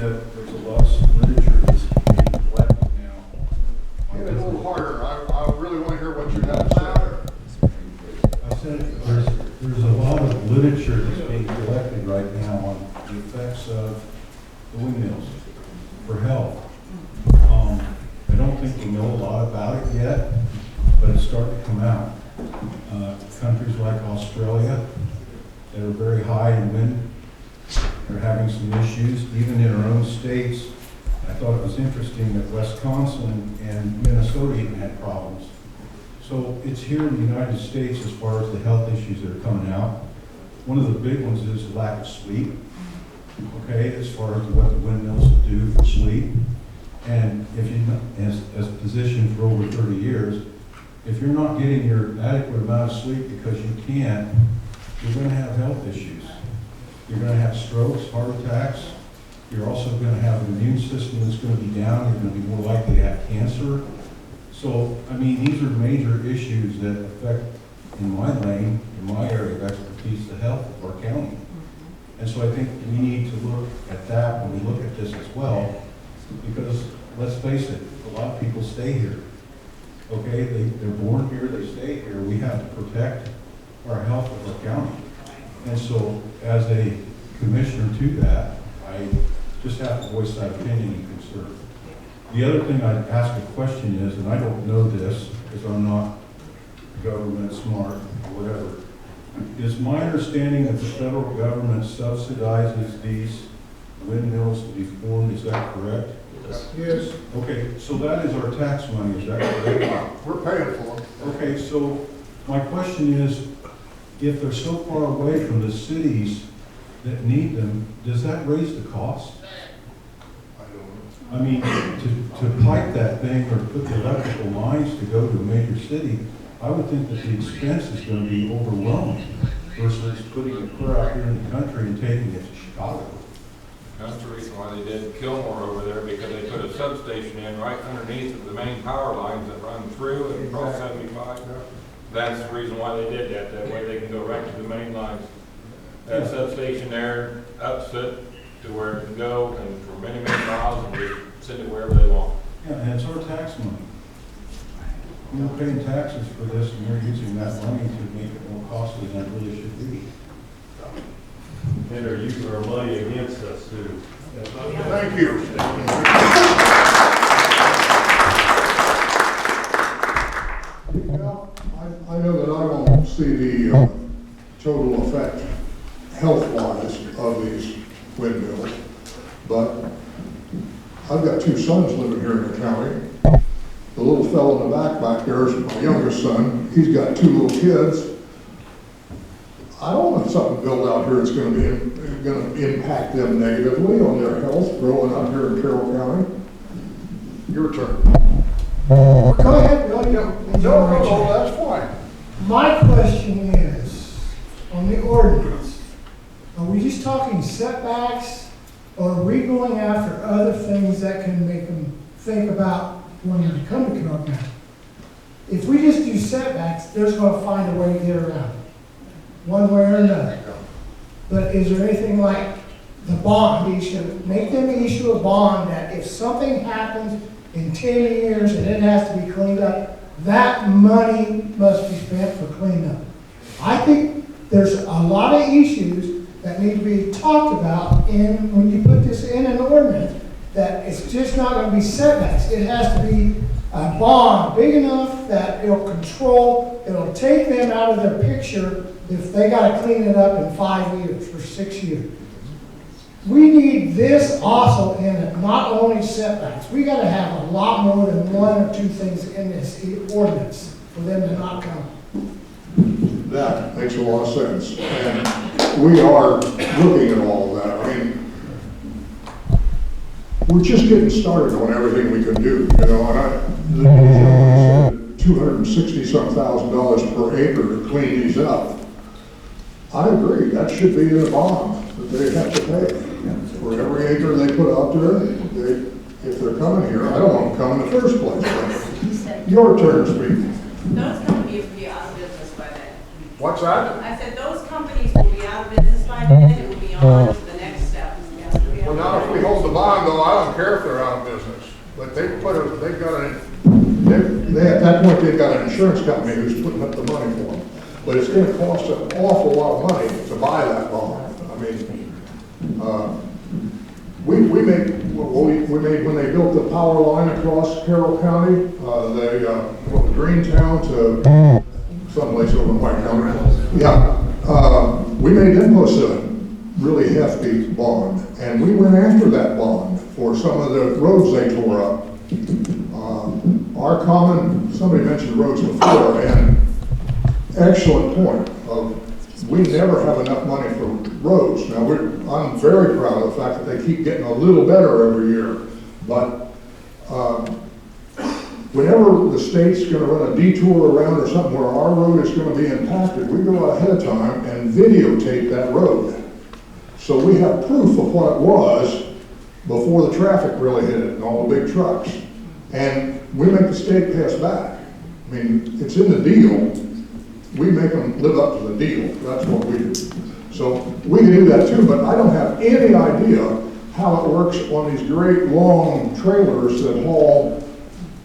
that there's a lot of literature that's being collected now. Get it a little harder. I really want to hear what you have to say. I said there's a lot of literature that's being collected right now on the effects of the windmills for health. I don't think we know a lot about it yet, but it's starting to come out. Countries like Australia that are very high in wind are having some issues, even in our own states. I thought it was interesting that Wisconsin and Minnesota even had problems. So it's here in the United States as far as the health issues that are coming out. One of the big ones is lack of sleep, okay, as far as what the windmills do for sleep. And if you, as a physician for over 30 years, if you're not getting your adequate amount of sleep because you can't, you're going to have health issues. You're going to have strokes, heart attacks. You're also going to have an immune system that's going to be down. You're going to be more likely to have cancer. So, I mean, these are major issues that affect, in my lane, in my area of expertise, the health of our county. And so I think we need to look at that when we look at this as well, because let's face it, a lot of people stay here. Okay, they're born here, they stay here. We have to protect our health of our county. And so as a commissioner to that, I just have to voice that opinion and concern. The other thing I'd ask a question is, and I don't know this because I'm not government smart or whatever, is my understanding that the federal government subsidizes these windmills to be formed, is that correct? Yes. Okay, so that is our tax money, is that correct? We're paying for them. Okay, so my question is, if they're so far away from the cities that need them, does that raise the cost? I don't know. I mean, to pipe that thing or put the electrical lines to go to a major city, I would think that the expense is going to be overwhelming versus putting it clear out here in the country and taking it to Chicago. That's the reason why they did Kilmore over there, because they put a substation in right underneath of the main power lines that run through and across 75. That's the reason why they did that. That way they can go right to the main lines. That substation there ups it to where it can go and for many, many miles and just send it wherever they want. Yeah, and it's our tax money. We're paying taxes for this, and we're using that money to make it more costly than it really should be. And are using our money against us too. Thank you. Well, I know that I won't see the total effect health-wise of these windmills, but I've got two sons living here in the county. The little fellow in the back there is my youngest son. He's got two little kids. I don't want something built out here that's going to impact them negatively on their health growing up here in Carroll County. Your turn. Go ahead, Bill. No, that's fine. My question is, on the ordinance, are we just talking setbacks, or are we going after other things that can make them think about when they come to Carroll County? If we just do setbacks, they're going to find a way to get around it, one way or another. But is there anything like the bond issue, make them issue a bond that if something happens in 10 years and it has to be cleaned up, that money must be spent for cleanup? I think there's a lot of issues that need to be talked about when you put this in an ordinance, that it's just not going to be setbacks. It has to be a bond big enough that it'll take them out of their picture if they got to clean it up in 5 years or 6 years. We need this also in it, not only setbacks. We got to have a lot more than one or two things in this ordinance for them to not come. That makes a lot of sense. And we are looking at all of that. I mean, we're just getting started on everything we can do, you know, and the $260-some-thousand per acre to clean these up. I agree, that should be in a bond that they have to pay. For every acre they put out there, if they're coming here, I don't want them coming in the first place. But your turn to speak. Those companies will be out of business by then. What's that? I said those companies will be out of business by then, it will be on to the next step. Well, now if we hold the bond insurance company who's putting up the money for them. But it's gonna cost an awful lot of money to buy that bond. I mean, we made, when they built the power line across Carroll County, from Greentown to someplace over in White County. Yeah, we made them post a really hefty bond, and we went after that bond for some of the roads they tore up. Somebody mentioned roads before, and excellent point of, we never have enough money for roads. Now, I'm very proud of the fact that they keep getting a little better every year, but whenever the state's gonna run a detour around or something where our road is gonna be impacted, we go ahead of time and videotape that road. So we have proof of what it was before the traffic really hit it and all the big trucks. And we make the state pay us back. I mean, it's in the deal. We make them live up to the deal. That's what we do. So we can do that too, but I don't have any idea how it works on these great long trailers that haul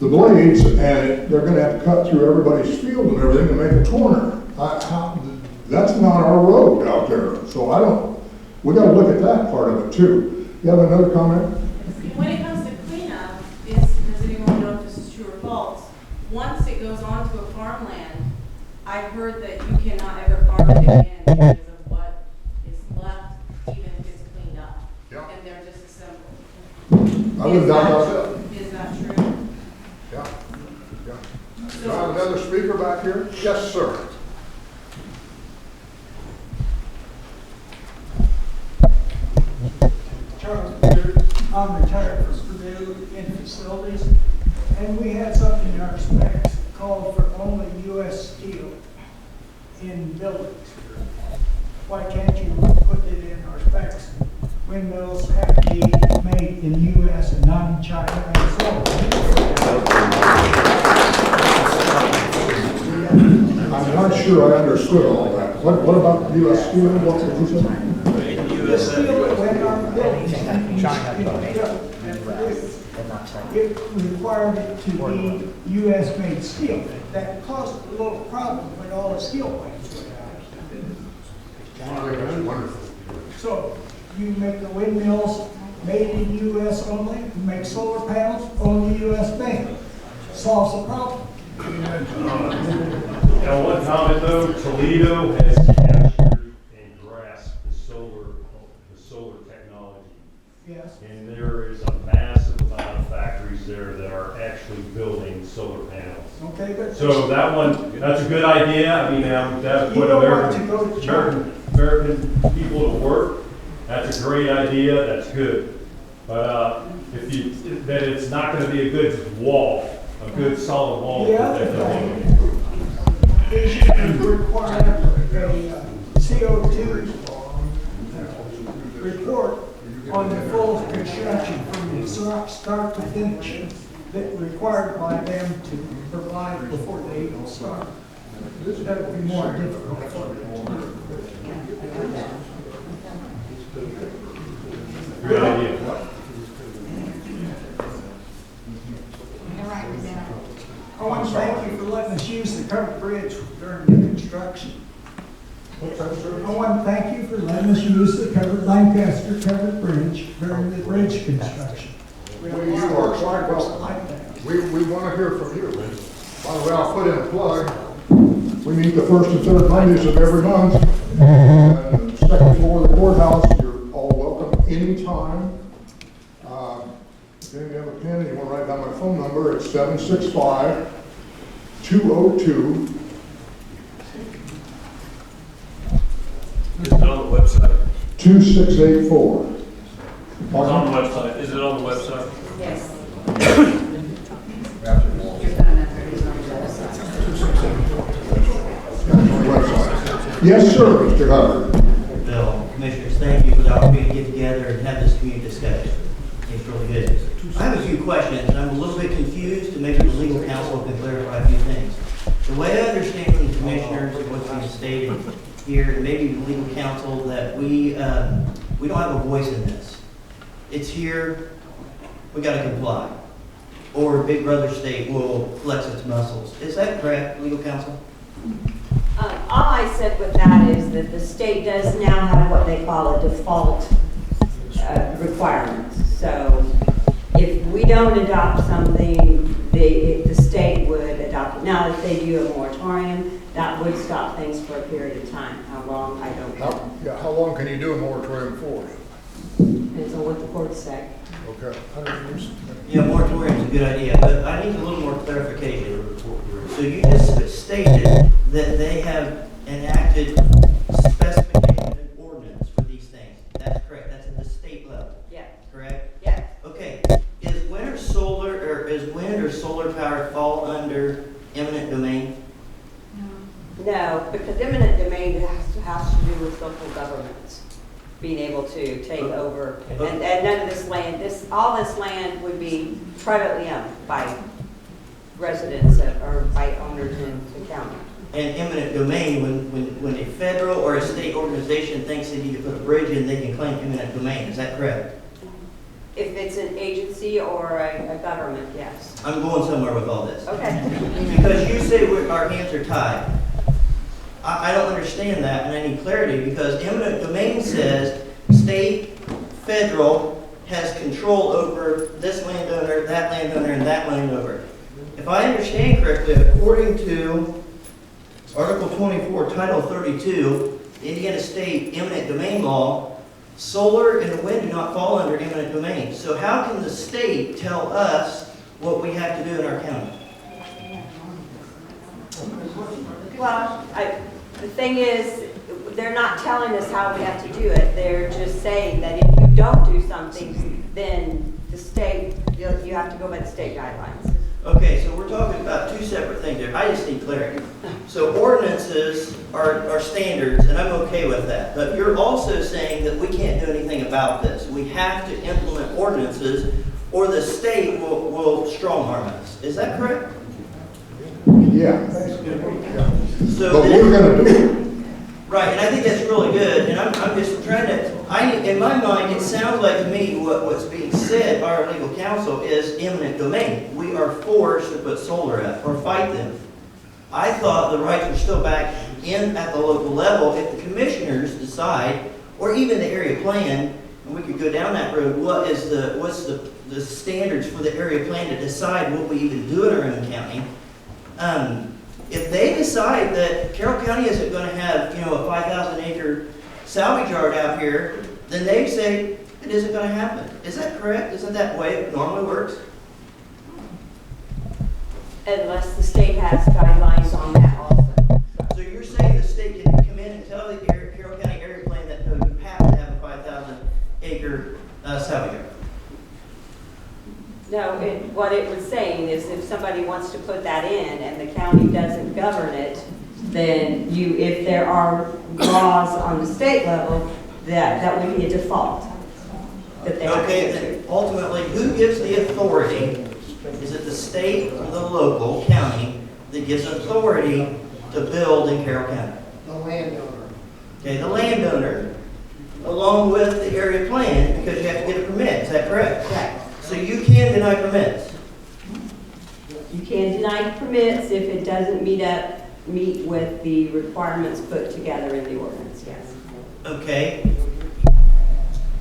the blades, and they're gonna have to cut through everybody's field and everything to make a corner. That's not our road out there. So we gotta look at that part of it too. You have another comment? When it comes to cleanup, does anyone know if this is true or false? Once it goes onto a farmland, I've heard that you cannot ever farm it again because of what is left, even if it's cleaned up. Yeah. And they're disassembled. I wouldn't doubt that. Is that true? Yeah. Yeah. Do I have another speaker back here? Yes, sir. Charles Beard. I'm retired from Purdue in facilities, and we had something in our specs called for only U.S. steel in buildings. Why can't you put it in our specs? Windmills have to be made in the U.S. and not in China and so on. I'm not sure I understood all that. What about U.S. steel? What did you say? The steel that went on buildings and it required it to be U.S. made steel. That caused a little problem when all the steel plants went out. That's wonderful. So you make the windmills made in U.S. only, you make solar panels only U.S. made. Solves the problem. Now, one comment though, Toledo has captured and grasped the solar technology. Yes. And there is a massive amount of factories there that are actually building solar panels. Okay, but So that's a good idea. I mean, that would You put don't want to go to China. American people to work. That's a great idea. That's good. But that it's not going to be a good wall, a good solid wall. the other thing is you require a CO2 report on the full construction from the start to finish that required by them to provide before they even start. That would be more difficult. Good idea. I want to thank you for letting us use the covered bridge during the construction. I want to thank you for letting us use the Lancaster covered bridge during the bridge construction. We have a lot of work progress like that. We want to hear from you. By the way, I'll put in a plug. We meet the first and third Mondays of every month. Second floor of the courthouse. You're all welcome anytime. If you have a pen and you want to write down my phone number, it's 765-202. Is it on the website? 2684. It's on the website. Is it on the website? Yes. Yes, sir, Mr. Hubbard. Bill, Commissioners, thank you for the opportunity to get together and have this community discussion. It's really good. I have a few questions, and I'm a little bit confused, and maybe the legal counsel can clarify a few things. The way I understand from the Commissioners and what's being stated here, and maybe the legal counsel, that we don't have a voice in this. It's here, we gotta comply. or Big Brother state will flex its muscles. Is that correct, legal counsel? All I said with that is that the state does now have what they call a default requirements. So if we don't adopt something, the state would adopt it. Now, if they do a moratorium, that would stop things for a period of time. How long, I don't know. How long can you do a moratorium for? Depends on what the courts say. Okay, 100 years? Yeah, moratorium is a good idea, but I need a little more clarification. So you just stated that they have enacted specification and ordinance for these things. That's correct. That's at the state level. Yeah. Correct? Yeah. Okay. Is wind or solar power fall under eminent domain? No, because eminent domain has to do with local governments being able to take over. And none of this land, all this land would be privately owned by residents or by owners in the county. And eminent domain, when a federal or a state organization thinks they need to put a bridge in, they can claim eminent domain. Is that correct? If it's an agency or a government, yes. I'm going somewhere with all this. Okay. Because you say our hands are tied. I don't understand that, and I need clarity, because eminent domain says state, federal has control over this landowner, that landowner, and that landowner. If I understand correctly, according to Article 24, Title 32, Indiana State Eminent Domain Law, solar and wind do not fall under eminent domain. So how can the state tell us what we have to do in our county? Well, the thing is, they're not telling us how we have to do it. They're just saying that if you don't do something, then the state, you have to go by the state guidelines. Okay, so we're talking about two separate things there. I just need clarity. So ordinances are standards, and I'm okay with that. But you're also saying that we can't do anything about this. We have to implement ordinances, or the state will strong arm us. Is that correct? Yeah. So But then- we're gonna do it. Right, and I think that's really good, and I'm just trying to, in my mind, it sounds like to me what's being said by our legal counsel is eminent domain. We are forced to put solar up or fight them. I thought the rights were still back in at the local level if the commissioners decide, or even the area plan, and we could go down that road, what's the standards for the area plan to decide what we even do in our own county. If they decide that Carroll County isn't going to have, a 5,000 acre salvage yard out here, then they say it isn't going to happen. Is that correct? Isn't that the way it normally works? Unless the state has guidelines on that also. So you're saying the state can come in and tell the Carroll County area plan that no, you have to have a 5,000 acre salvage yard? No, what it was saying is if somebody wants to put that in and the county doesn't govern it, then if there are laws on the state level, that would be a default. That they have to Okay, do. then ultimately, who gives the authority? Is it the state or the local county that gives authority to build in Carroll County? The landowner. Okay, the landowner, along with the area plan, because you have to get a permit, is that correct? Correct. So you can deny permits. You can deny permits if it doesn't meet with the requirements put together in the ordinance, yes. Okay.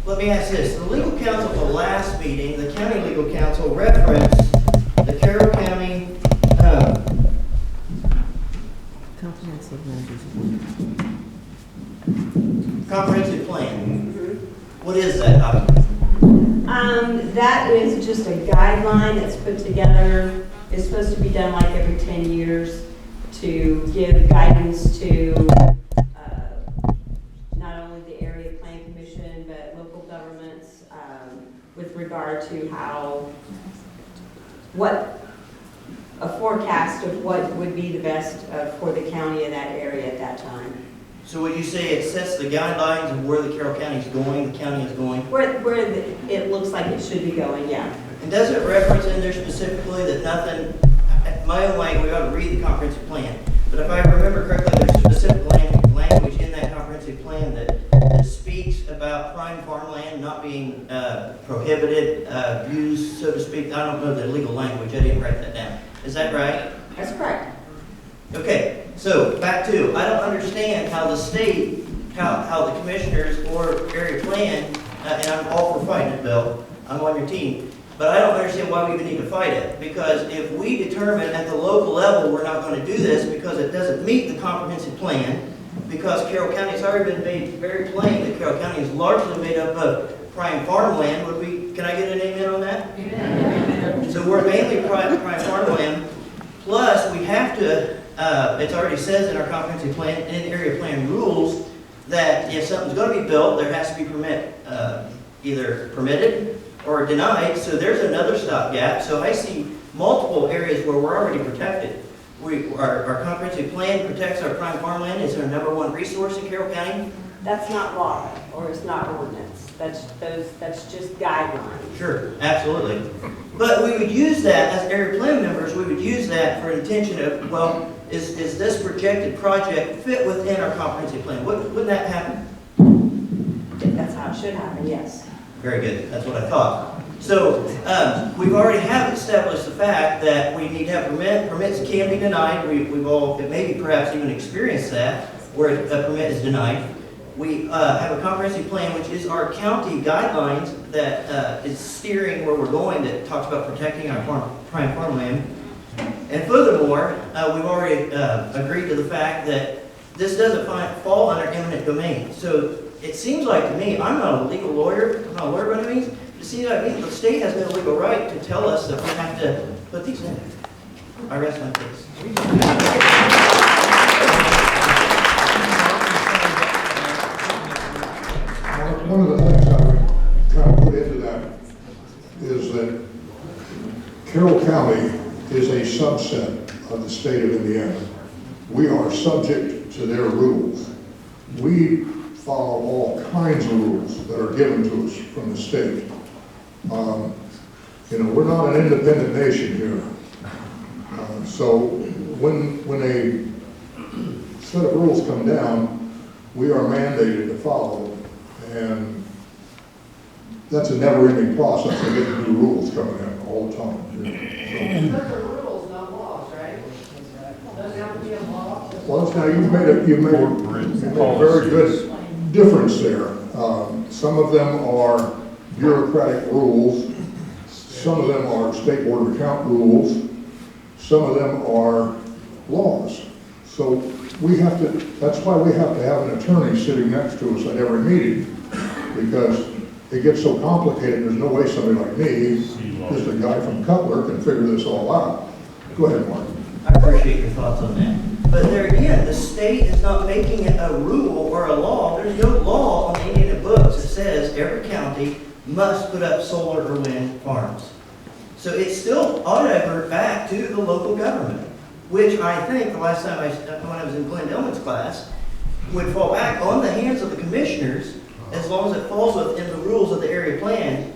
Let me ask this. The legal counsel at the last meeting, the county legal counsel referenced the Carroll County comprehensive plan. What is that document? That is just a guideline that's put together. It's supposed to be done like every 10 years to give guidance to not only the area plan commission, but local governments with regard to what a forecast of what would be the best for the county in that area at that time. So would you say it sets the guidelines of where the Carroll County is going, the county is going? Where it looks like it should be going, yeah. And does it reference in there specifically that nothing, my own language, I ought to read the comprehensive plan, but if I remember correctly, there's specific language in that comprehensive plan that speaks speaks about prime farmland not being prohibited, used, so to speak. I don't know the legal language, I didn't write that down. Is that right? That's correct. Okay, so back to, I don't understand how the state, how the commissioners or area plan, and I'm all for fighting it, Bill, I'm on your team, but I don't understand why we even need to fight it. Because if we determine at the local level we're not going to do this because it doesn't meet the comprehensive plan, because Carroll County, it's already been made very plain that Carroll County is largely made up of prime farmland, can I get an amen on that? Amen. So we're mainly prime farmland, plus we have to, it already says in our comprehensive plan and area plan rules that if something's going to be built, there has to be either permitted or denied, so there's another stopgap. So I see multiple areas where we're already protected. Our comprehensive plan protects our prime farmland. It's our #1 resource in Carroll County. That's not law, or it's not ordinance. That's just guidelines. Sure, absolutely. But we would use that, as area plan members, we would use that for intention of, well, is this projected project fit within our comprehensive plan? Wouldn't that happen? That's how it should happen, yes. Very good, that's what I thought. So, we've already have established the fact that we need to have permits can be denied. We've all, maybe perhaps even experienced that, where a permit is denied. We have a comprehensive plan, which is our county guidelines that is steering where we're going, that talks about protecting our prime farmland. And furthermore, we've already agreed to the fact that this doesn't fall under eminent domain. So it seems like to me, I'm not a legal lawyer, I'm not a lawyer by any means, but it seems like the state has no legal right to tell us that we have to put these in. I rest my case. One of the things I would kind of put into that is that Carroll County is a subset of the state of Indiana. We are subject to their rules. We follow all kinds of rules that are given to us from the state. We're not an independent nation here. So when a set of rules come down, we are mandated to follow them. And that's a never-ending process. They get new rules coming in all the time. Those are rules, not laws, right? Doesn't have to be a law. Well, now you've made a very good difference there. Some of them are bureaucratic rules. Some of them are state board of account rules. Some of them are laws. So that's why we have to have an attorney sitting next to us at every meeting, because it gets so complicated, there's no way somebody like me, just a guy from Cutler, can figure this all out. Go ahead, Mark. I appreciate your thoughts on that. But there again, the state is not making it a rule or a law. There's no law on the Indiana books that says every county must put up solar or wind farms. So it still ought to revert back to the local government, which I think the last time when I was in Glenn Dillman's class, would fall back on the hands of the commissioners as long as it falls within the rules of the area plan.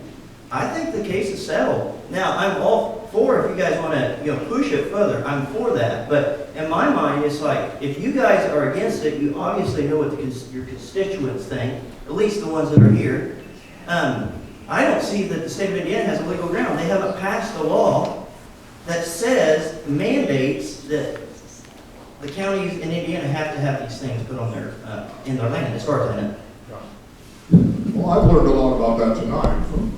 I think the case is settled. Now, I'm all for, if you guys want to push it further, I'm for that. But in my mind, it's like, if you guys are against it, you obviously know what your constituents think, at least the ones that are here. I don't see that the state of Indiana has a legal ground. They haven't passed a law that mandates that the counties in Indiana have to have these things put on in their land, as far as I know. Well, I've learned a lot about that tonight from